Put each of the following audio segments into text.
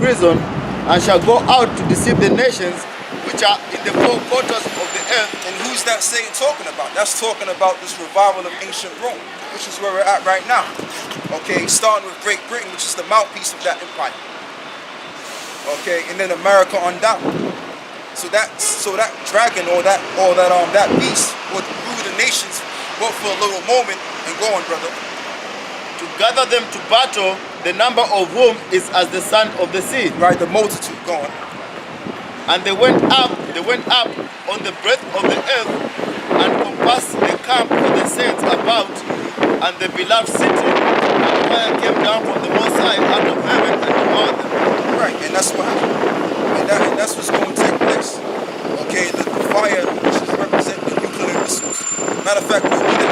prison, and shall go out to deceive the nations which are in the four quarters of the earth. And who's that Satan talking about? That's talking about this revival of ancient Rome, which is where we're at right now. Okay, starting with Great Britain, which is the mouthpiece of that empire. Okay, and then America on down. So that dragon or that beast would rule the nations, but for a little moment. And go on, brother. To gather them to battle, the number of whom is as the sand of the sea. Right, the multitude. Go on. And they went up on the breadth of the earth, and compassed the camp of the saints about, and the beloved city, and fire came down from the Most High out of heaven and devoured them. Right, and that's what happened. And that's what's going to take place. Okay, the fire, which is representing the nuclear missiles. Matter of fact, we'll read it.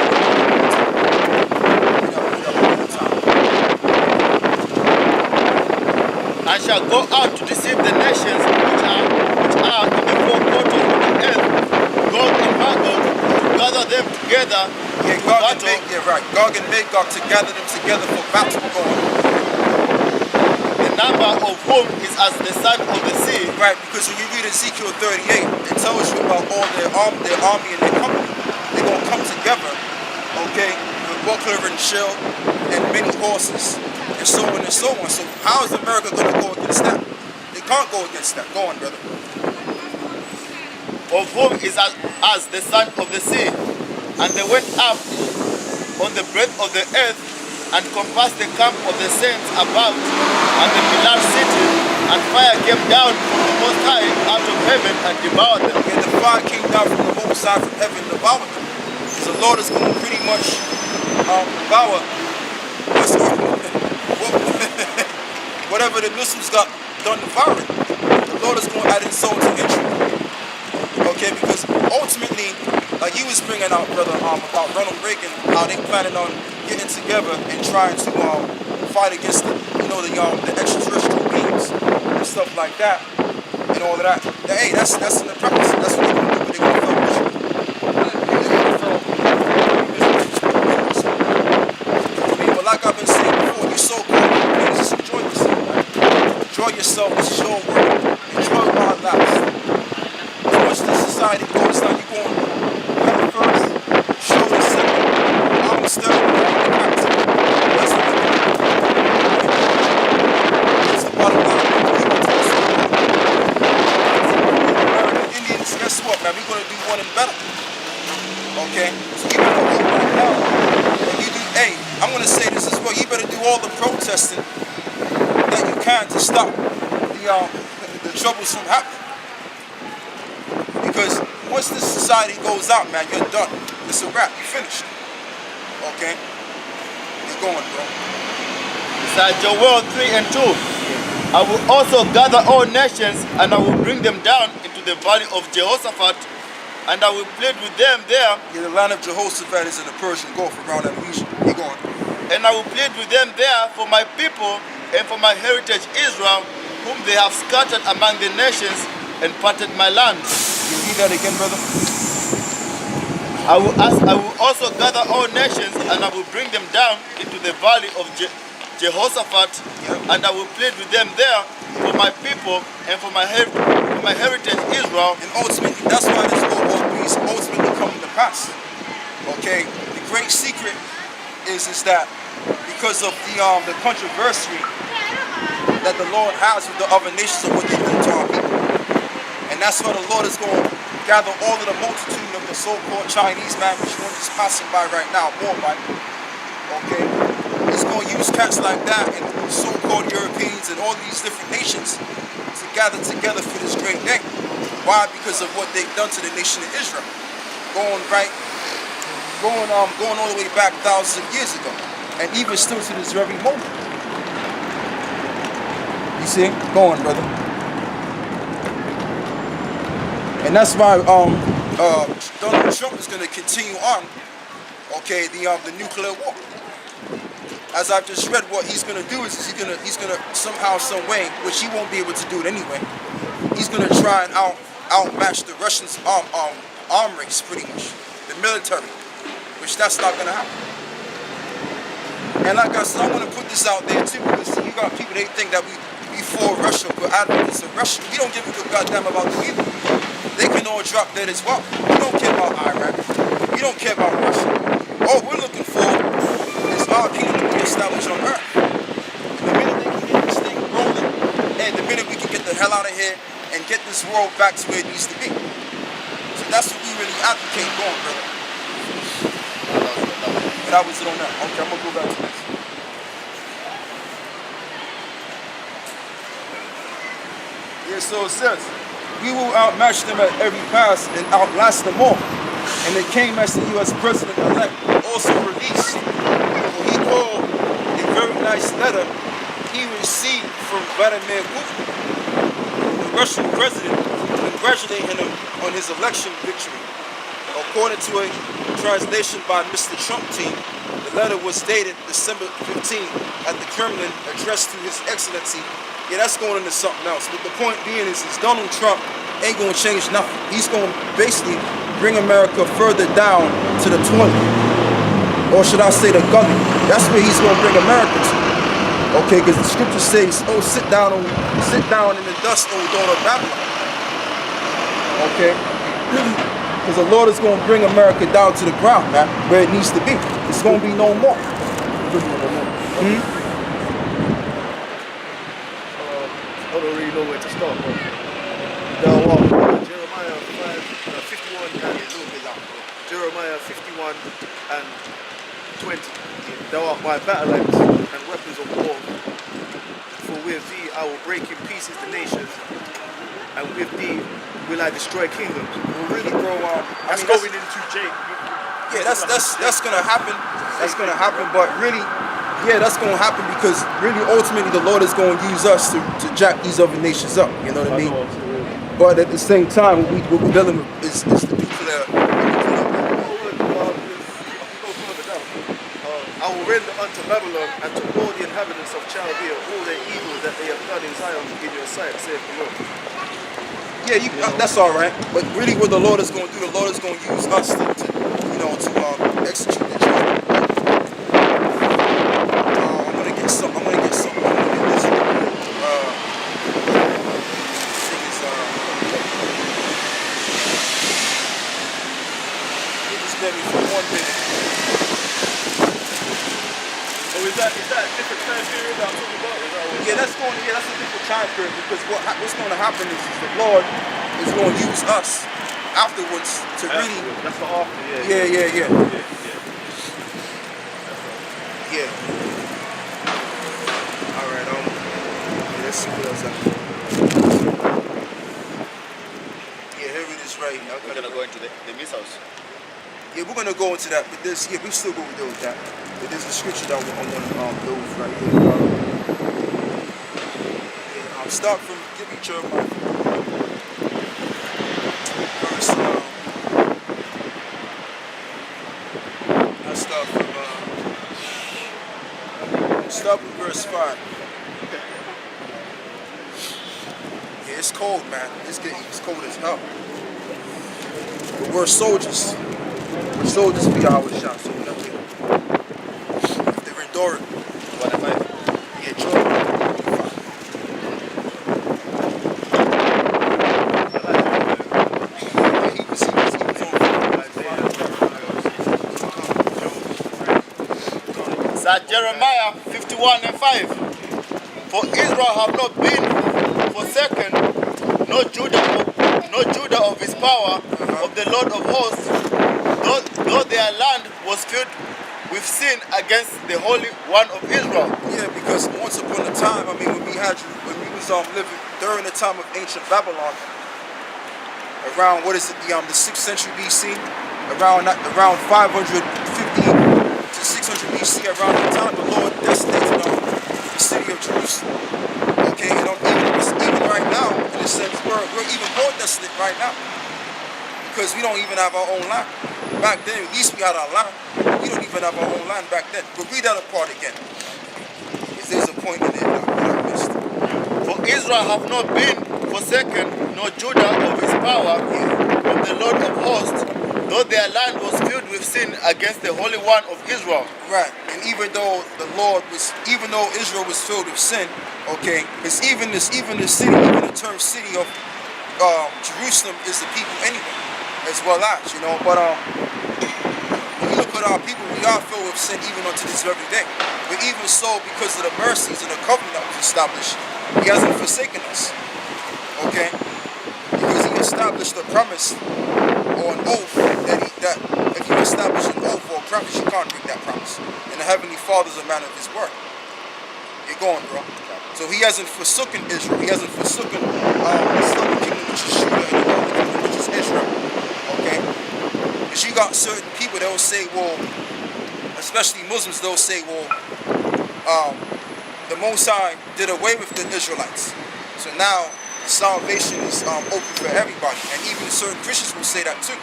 And shall go out to deceive the nations which are in the four quarters of the earth, Gog and Magog, to gather them together. Yeah, Gog and Magog to gather them together for battle. Go on. The number of whom is as the sand of the sea. Right, because when you read Ezekiel 38, it tells you about all their army and their company. They're going to come together, okay, with buckler and shield and many horses, and so on and so on. So how is America going to go against that? They can't go against that. Go on, brother. Of whom is as the sand of the sea. And they went up on the breadth of the earth, and compassed the camp of the saints about, and the beloved city, and fire came down from the Most High out of heaven and devoured them. And the fire came down from the Most High from heaven and devoured them. So the Lord is going to pretty much devour whatever the missiles got done devouring. The Lord is going to add insult to injury. Okay, because ultimately, like you was bringing out, brother, about Ronald Reagan, how they planning on getting together and trying to fight against the extraterrestrial beings and stuff like that, and all of that. Hey, that's in the practice. That's what they're going to do. They're going to film with you. But like I've been saying before, you so-called please just enjoy yourself, man. Enjoy yourself. This is your world. Enjoy our lives. As much as society goes down, you're going heaven first, shoulder second, Mustered, that's the bottom line. American Indians, guess what, man? We're going to do one and better. Okay? So you better hold right now. And you do, hey, I'm going to say this as well. You better do all the protesting that you can to stop the troubles from happening. Because once this society goes out, man, you're done. It's a wrap. You're finished. Okay? You're going, bro. Joel 3 and 2. I will also gather all nations, and I will bring them down into the valley of Jehoshaphat, and I will plead with them there. Yeah, the land of Jehoshaphat is in the Persian Gulf around that region. You're going. And I will plead with them there for my people and for my heritage Israel, whom they have scattered among the nations and parted my land. You read that again, brother? I will also gather all nations, and I will bring them down into the valley of Jehoshaphat, and I will plead with them there for my people and for my heritage Israel. And ultimately, that's why this will always ultimately come to pass. Okay, the great secret is that because of the controversy that the Lord has with the other nations of what they do to our people. And that's why the Lord is going to gather all of the multitude of the so-called Chinese man, which one is passing by right now, more by. Okay? He's going to use cats like that and so-called Europeans and all these different nations to gather together for this great day. Why? Because of what they've done to the nation of Israel. Going all the way back thousands of years ago. And even still to this very moment. You see? Go on, brother. And that's why Donald Trump is going to continue on, okay, the nuclear war. As I've just read, what he's going to do is he's going to somehow, some way, which he won't be able to do it anyway. He's going to try and outmatch the Russians' arm race, pretty much, the military, which that's not going to happen. And like I said, I want to put this out there too, because you got people, they think that we for Russia, we're advocates of Russia. We don't give a good goddamn about them either. They can all drop dead as well. We don't care about Iraq. We don't care about Russia. All we're looking for is our kingdom to be established on earth. And the minute they can get this thing rolling, and the minute we can get the hell out of here and get this world back to where it needs to be. So that's what we really advocate going, brother. But that was it on that. Okay, I'm gonna go back to this. Yeah, so it says, we will outmatch them at every pass and outlast them all. And it came as the U.S. President-elect also released what he called a very nice letter he received from Vladimir Putin, the Russian president, congratulating him on his election victory. According to a translation by Mr. Trump team, the letter was dated December 15th at the Kremlin, addressed to His Excellency. Yeah, that's going into something else. But the point being is Donald Trump ain't going to change nothing. He's going to basically bring America further down to the 20. Or should I say the gully. That's where he's going to bring America to. Okay, because the scripture says, oh, sit down in the dust, O daughter of Babylon. Okay? Because the Lord is going to bring America down to the ground, man, where it needs to be. It's going to be no more. I don't really know where to start, but Jeremiah 51 and a little bit down. Jeremiah 51 and 20. Thou art my battle axe and weapons of war. For with thee I will break in pieces the nations, and with thee will I destroy kingdoms. Well, really, bro, That's going into Jake. Yeah, that's gonna happen. That's gonna happen, but really, yeah, that's gonna happen because really, ultimately, the Lord is gonna use us to jack these other nations up. You know what I mean? But at the same time, what we're dealing with is the nuclear. I will render unto Babylon and to all the inhabitants of Chaldea all their evils that they have done in Zion in your sight, saith the Lord. Yeah, that's all right. But really, what the Lord is going to do, the Lord is going to use us to execute the job. I'm gonna get some. I'm gonna get this. Just let me for 1 minute. So is that a different time period that I'm talking about? That's a different time period because what's going to happen is the Lord is going to use us afterwards to really. That's the after, Yeah. All right. Let's see what else happened. Yeah, here it is right here. We're gonna go into the missiles. Yeah, we're gonna go into that, but we still go with that. But there's a scripture that I want to build right here. Start from give me Jeremiah. Verse, I'll start from verse 5. Yeah, it's cold, man. It's cold as hell. But we're soldiers. We're soldiers for Yahawashi, so they're enduring. Yeah, Jordan. Jeremiah 51 and 5. For Israel have not been forsaken, no Judah of his power, of the Lord of hosts, though their land was filled with sin against the Holy One of Israel. Yeah, because once upon a time, when we was living during the time of ancient Babylon, around the 6th century BC, around 550 to 600 BC, around that time, the Lord designated the city of Jerusalem. Okay, and even right now, in a sense, we're even more desolate right now because we don't even have our own land. Back then, at least we had our land. We don't even have our own land back then. But read that apart again. Because there's a point in it that I missed. For Israel have not been forsaken, nor Judah of his power, of the Lord of hosts, though their land was filled with sin against the Holy One of Israel. Right, and even though Israel was filled with sin, Okay, because even the city, even the term city of Jerusalem is the people anyway, as well as, you know. But when you look at our people, we are filled with sin even unto this very day. But even so, because of the mercies and the covenant that was established, he hasn't forsaken us. Okay? Because he established a promise or an oath that if you establish an oath or a promise, you can't break that promise. And the Heavenly Father is a man of his word. You're going, bro. So he hasn't forsaken Israel. He hasn't forsaken the southern kingdom, which is Judah, and the northern kingdom, which is Israel. Okay? Because you got certain people that will say, well, especially Muslims, they'll say, well, the Most High did away with the Israelites. So now salvation is open for everybody. And even certain Christians will say that too.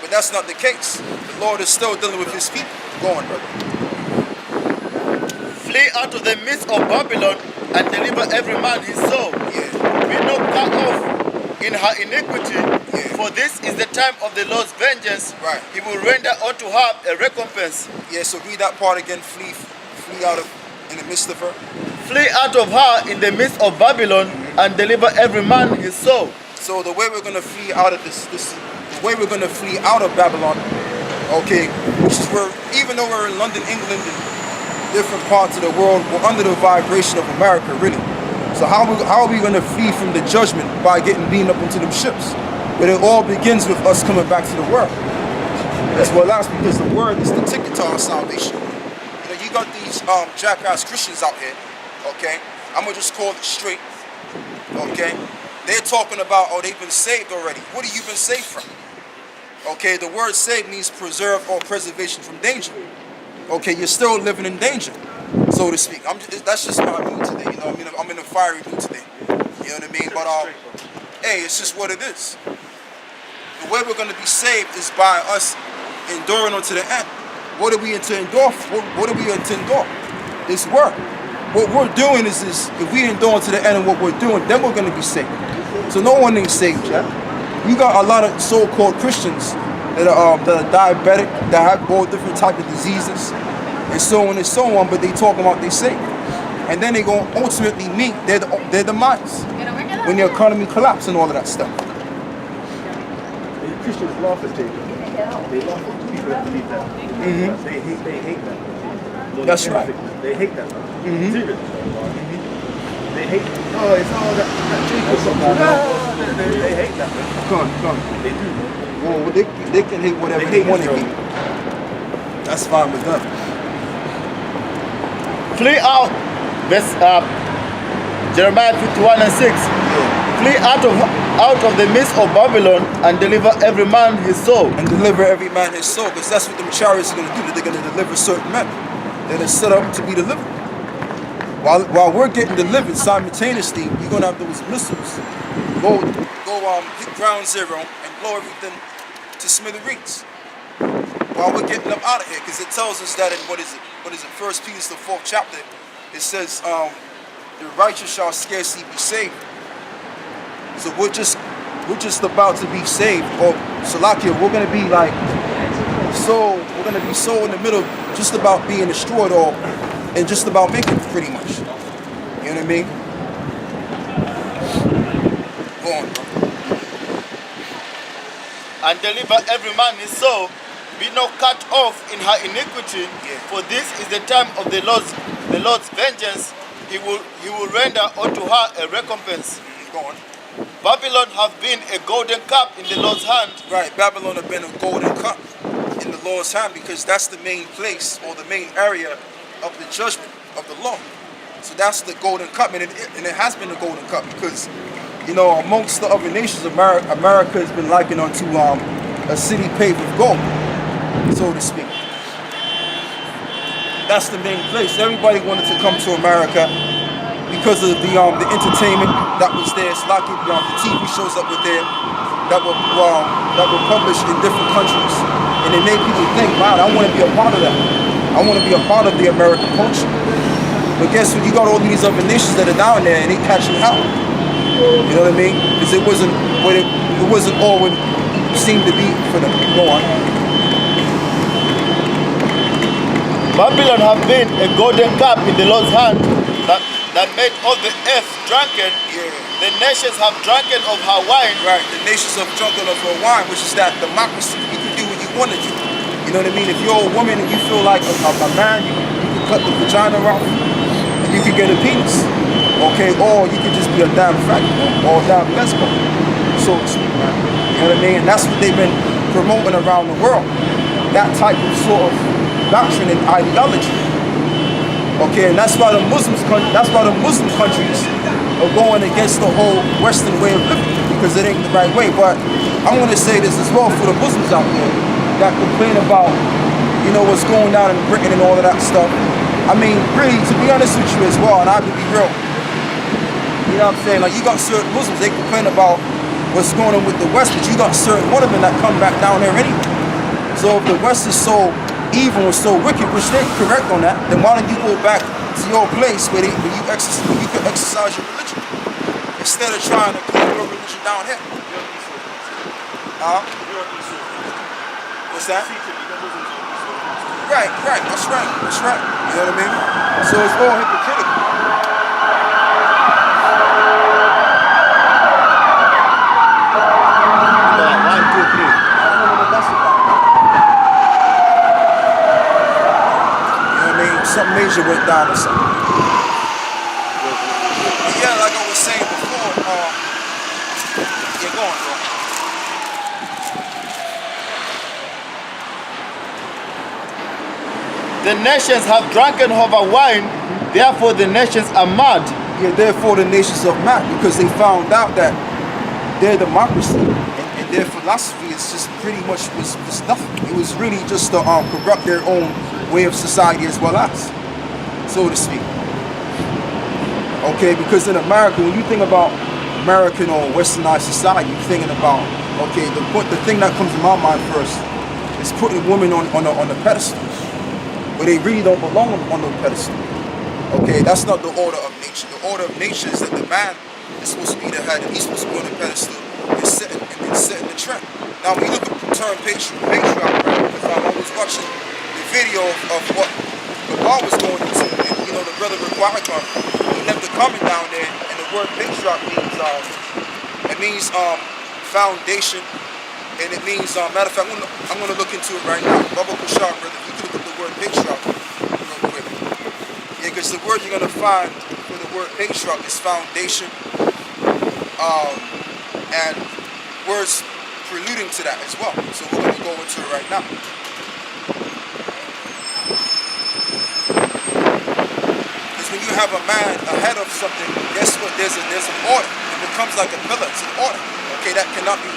But that's not the case. The Lord is still dealing with his people. Go on, brother. Flee out of the midst of Babylon and deliver every man his soul. Yeah. Be not cut off in her iniquity, Yeah. for this is the time of the Lord's vengeance. Right. He will render unto her a recompense. Yeah, so read that part again. Flee out of in the midst of her. Flee out of her in the midst of Babylon and deliver every man his soul. So the way we're gonna flee out of the way we're gonna flee out of Babylon, okay, which is where, even though we're in London, England, and different parts of the world, we're under the vibration of America, really. So how are we gonna flee from the judgment? By getting beamed up into them ships. But it all begins with us coming back to the word. As well as because the word is the ticket to our salvation. You know, you got these jackass Christians out here, okay? I'm gonna just call it straight, okay? They're talking about, oh, they've been saved already. What have you been saved from? Okay, the word saved means preserve or preservation from danger. Okay, you're still living in danger, so to speak. That's just my mood today, you know what I mean? I'm in a fiery mood today, you know what I mean? But hey, it's just what it is. The way we're going to be saved is by us enduring unto the end. What do we intend to endure? What do we intend to endure? It's work. What we're doing is if we endure to the end of what we're doing, then we're going to be saved. So no one ain't saved yet. You got a lot of so-called Christians that are diabetic, that have all different types of diseases, and so on and so on, but they talk about they saved. And then they go ultimately meet their demise when the economy collapses and all of that stuff. Christians laugh at it. They laugh at people that believe that. Mm-hmm. They hate that. That's right. They hate that. Mm-hmm. Seriously. They hate. Oh, it's all that Jacob. They hate that. Come. They do. Well, they can hate whatever they want to hate. That's fine with them. Flee out. Verse Jeremiah 51 and 6. Flee out of the midst of Babylon and deliver every man his soul. And deliver every man his soul, because that's what them chariots are going to do. They're going to deliver certain men that are set up to be delivered. While we're getting delivered simultaneously, you're going to have those missiles go hit ground zero and blow everything to smithereens. While we're getting them out of here, because it tells us that in what is it? 1 Peter, the 4th chapter, it says, the righteous shall scarcely be saved. So we're just about to be saved, or Salakia, we're gonna be like we're gonna be so in the middle, just about being destroyed, or and just about making it pretty much. You know what I mean? Go on, bro. And deliver every man his soul. Be not cut off in her iniquity, for this is the time of the Lord's vengeance. He will render unto her a recompense. Go on. Babylon have been a golden cup in the Lord's hand. Right, Babylon have been a golden cup in the Lord's hand, because that's the main place or the main area of the judgment of the Lord. So that's the golden cup, and it has been a golden cup, because, you know, amongst the other nations, America has been likened unto a city paved with gold, so to speak. That's the main place. Everybody wanted to come to America because of the entertainment that was there. It's like the TV shows that were there, that were published in different countries, and it made people think, wow, I want to be a part of that. I want to be a part of the American culture. But guess what? You got all these other nations that are down there, and they catching hell. You know what I mean? Because it wasn't all what it seemed to be for them. Go on. Babylon have been a golden cup in the Lord's hand, that made all the earth drunken, Yeah. the nations have drunken of her wine. Right, the nations have drunken of her wine, which is that democracy. You can do what you want to do. You know what I mean? If you're a woman and you feel like a man, you can cut the vagina off and you can get a penis. Okay, or you could just be a damn faggot or a damn lesbian, so to speak, man. You know what I mean? And that's what they've been promoting around the world. That type of sort of doctrine and ideology. Okay, and that's why the Muslim countries are going against the whole Western way of living, because it ain't the right way. But I'm gonna say this as well for the Muslims out there that complain about, you know, what's going on in Britain and all of that stuff. I mean, really, to be honest with you as well, and I have to be real, you know what I'm saying? Like, you got certain Muslims, they complain about what's going on with the West, but you got certain one of them that come back down there anyway. So if the West is so evil and so wicked, which they're correct on that, then why don't you go back to your place where you can exercise your religion instead of trying to claim your religion down here? What's that? Right, that's right. You know what I mean? So it's all hypocritical. Something major went down or something. But yeah, like I was saying before, yeah, go on, bro. The nations have drunken of her wine, therefore the nations are mad. Yeah, therefore the nations are mad, because they found out that their democracy and their philosophy is just pretty much was nothing. It was really just to corrupt their own way of society as well as, so to speak. Okay, because in America, when you think about American or Westernized society, you're thinking about, okay, the thing that comes to my mind first is putting women on the pedestal, where they really don't belong on the pedestal. Okay, that's not the order of nature. The order of nature is that the man is supposed to be the head, and he's supposed to be on the pedestal and setting the trend. Now, when you look at the term patriarch, right, because I was watching video of what the law was going into, and you know, the brother required he left the comment down there, and the word patriarch means foundation, and it means matter of fact, I'm gonna look into it right now. Baba Kushar, brother, you can look up the word patriarch real quick. Yeah, because the word you're gonna find for the word patriarch is foundation, and words preluding to that as well. So we're gonna go into it right now. When you have a man ahead of something, guess what? There's an order. It becomes like a pillar. It's an order. Okay, that cannot be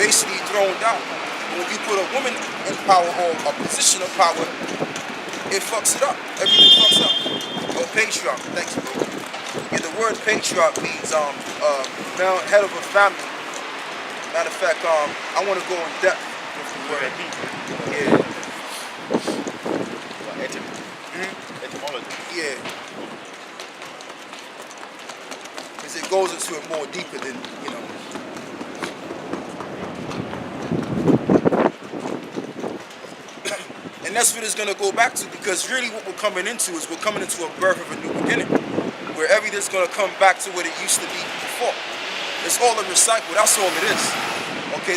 basically thrown down. But when you put a woman in power or a position of power, it fucks it up. Everything fucks up. Oh, patriarch. Thanks, bro. Yeah, the word patriarch means now head of a family. Matter of fact, I want to go in depth with the word. Yeah. Etymology. Yeah. Because it goes into it more deeper than, you know. And that's what it's going to go back to, because really what we're coming into is we're coming into a birth of a new beginning, where everything's going to come back to what it used to be before. It's all a recycle. That's all it is. Okay,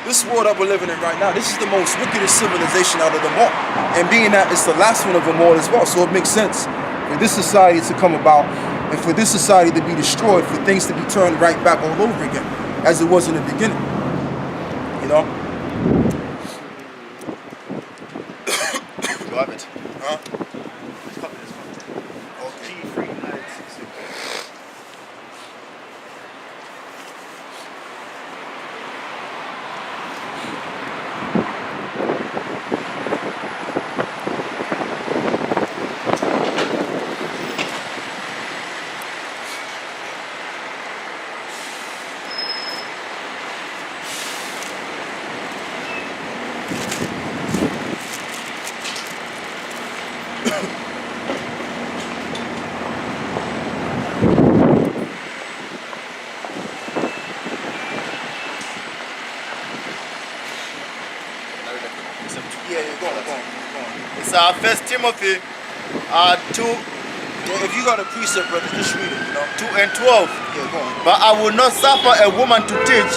this world that we're living in right now, this is the most wickedest civilization out of them all. And being that it's the last one of them all as well, so it makes sense for this society to come about, and for this society to be destroyed, for things to be turned right back all over again, as it was in the beginning. You know? You have it. Huh? It's 1 Timothy 2 Yeah, if you got a precept, brother, just read it, you know. 2 and 12. Yeah, go on. But I will not suffer a woman to teach,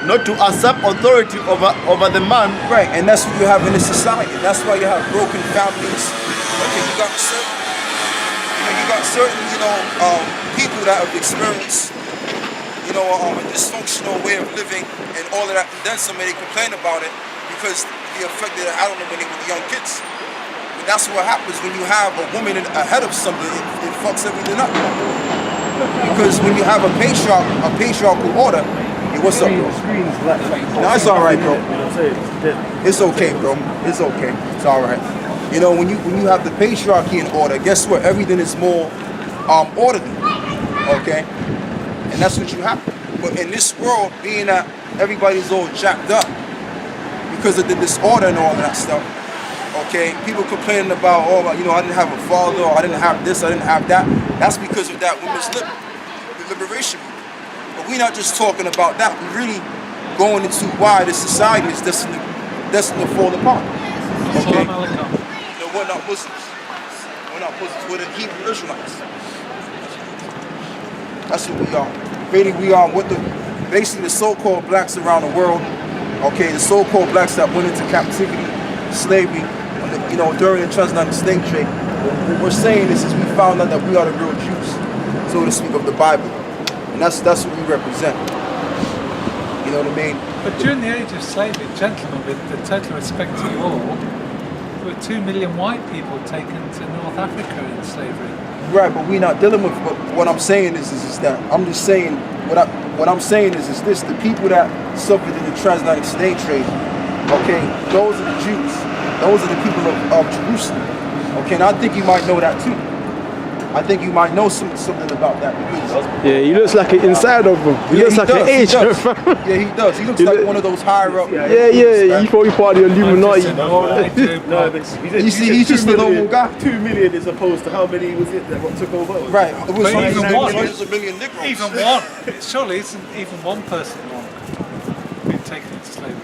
not to usurp authority over the man. Right, and that's what you have in this society. That's why you have broken families. Okay, you got certain, people that have experienced, a dysfunctional way of living and all of that. And then somebody complain about it because the effect that it had on them when they were young kids. But that's what happens when you have a woman ahead of something. It fucks everything up. Because when you have a patriarchal order, what's up, bro? No, it's all right, bro. It's okay, bro. It's okay. It's all right. When you have the patriarchy in order, guess what? Everything is more orderly. Okay, and that's what you have. But in this world, being that everybody's all jacked up because of the disorder and all of that stuff. Okay, people complaining about, I didn't have a father, or I didn't have this, I didn't have that. That's because of that women's liberation. But we're not just talking about that. We're really going into why the society is destined to fall apart. Okay? No, we're not Muslims. We're not Muslims. We're the Hebrew Israelites. That's what we are. Really, we are basically the so-called blacks around the world. Okay, the so-called blacks that went into captivity, slavery, during the transatlantic slave trade. What we're saying is we found out that we are the real Jews, so to speak, of the Bible. And that's what we represent. You know what I mean? But during the age of slavery, gentlemen, with the total respect to you all, there were 2 million white people taken to North Africa in slavery. Right, but we're not dealing with. But what I'm saying is that I'm just saying what I'm saying is this: the people that suffered in the transatlantic slave trade, okay, those are the Jews. Those are the people of Jerusalem. Okay, and I think you might know that too. I think you might know something about that. Because yeah, he looks like an insider of him. He looks like an agent. Yeah, he does. He looks like one of those higher up. Yeah, he thought he part of the Illuminati. He's just a normal guy. 2 million as opposed to how many was it that took over? Right. It was Hundreds of million Negroes. Even one. Surely isn't even one person wrong being taken into slavery.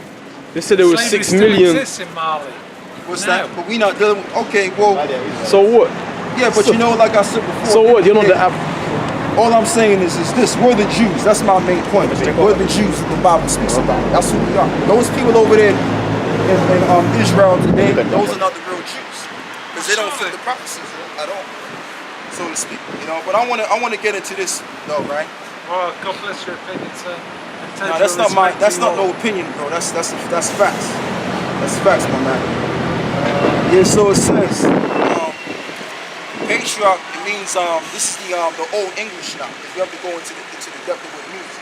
They said there was 6 million. Exists in Mali. What's that? But we not dealing with, okay, well. So what? Yeah, but like I said before. So what? You're not the all I'm saying is this: we're the Jews. That's my main point. We're the Jews that the Bible speaks about. That's who we are. Those people over there in Israel today, those are not the real Jews, because they don't fit the prophecies at all, so to speak. But I want to get into this though, right? Well, God bless your opinion, sir. No, that's not no opinion, bro. That's facts. That's facts, my man. Yeah. So it says. Patriarch, it means this is the old English now. If you have to go into the depth of what it means.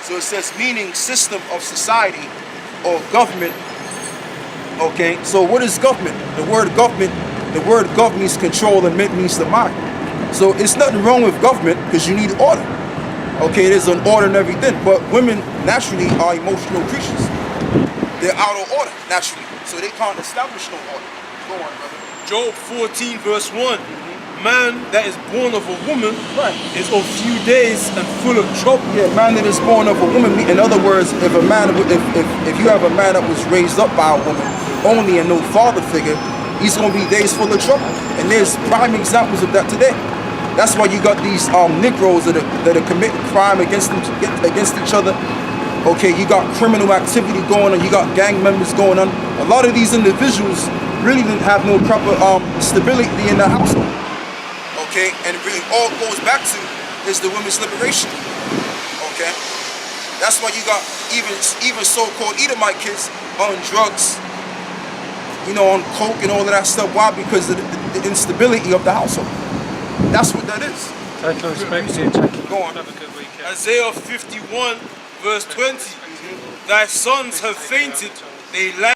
So it says meaning system of society or government. Okay, so what is government? The word government means control and means the mind. So it's nothing wrong with government because you need order. Okay, there's an order and everything, but women naturally are emotional creatures. They're out of order naturally, so they can't establish no order. Go on, brother. Job 14 verse 1. Man that is born of a woman is of few days and full of trouble. Yeah, man that is born of a woman. In other words, if you have a man that was raised up by a woman only and no father figure, he's gonna be days full of trouble. And there's prime examples of that today. That's why you got these Negroes that are committing crime against each other. Okay, you got criminal activity going on. You got gang members going on. A lot of these individuals really didn't have no proper stability in the household. Okay, and it really all goes back to is the women's liberation. Okay, that's why you got even so-called Edomite kids on drugs, on coke and all of that stuff. Why? Because of the instability of the household. That's what that is. Total respect to you, Jackie. Go on. Have a good weekend. Isaiah 51 verse 20. Thy sons have fainted, they lie.